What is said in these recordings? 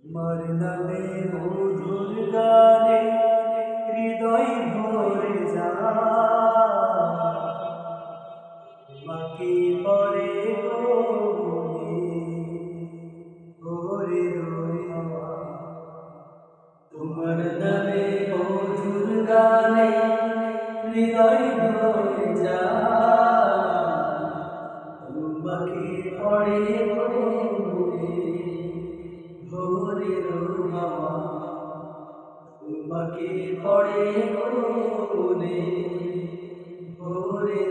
তোমার নামে মধুর গানে হৃদয় ভরে যায়, তোমাকে পরে ভরে তোমার নামে মধুর গানে হৃদয় ভরে যায়, তোমাকে পরে ভোরে হাওয়া, তোমাকে পড়ে মনে ভোরে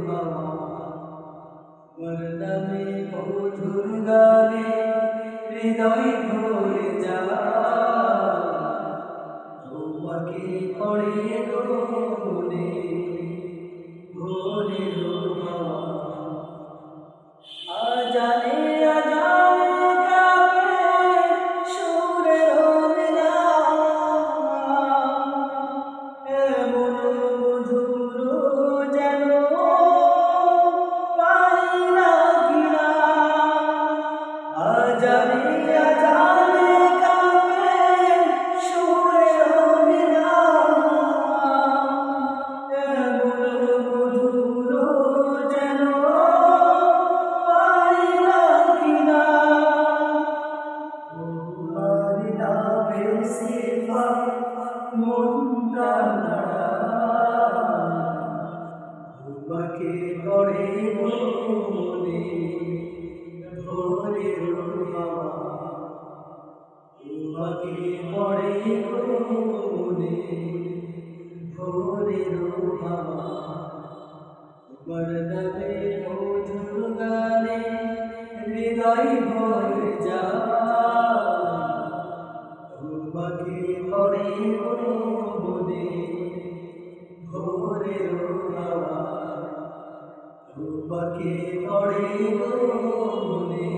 হাওয়া। তোমার নামে মধুর গানে হৃদয় ভরে যায়, তোমাকে পড়ে মনে ভোরে হাওয়া। আজানে তোমাকে পড়ে মনে ভোরে হাওয়া, তোমাকে পড়ে মনে ভোরে হাওয়া। তোমার নামে মধুর গানে হৃদয় ভরে যায়, তোমাকে পড়ে মনে ভোরে হাওয়া, তোমাকে পড়ে মনে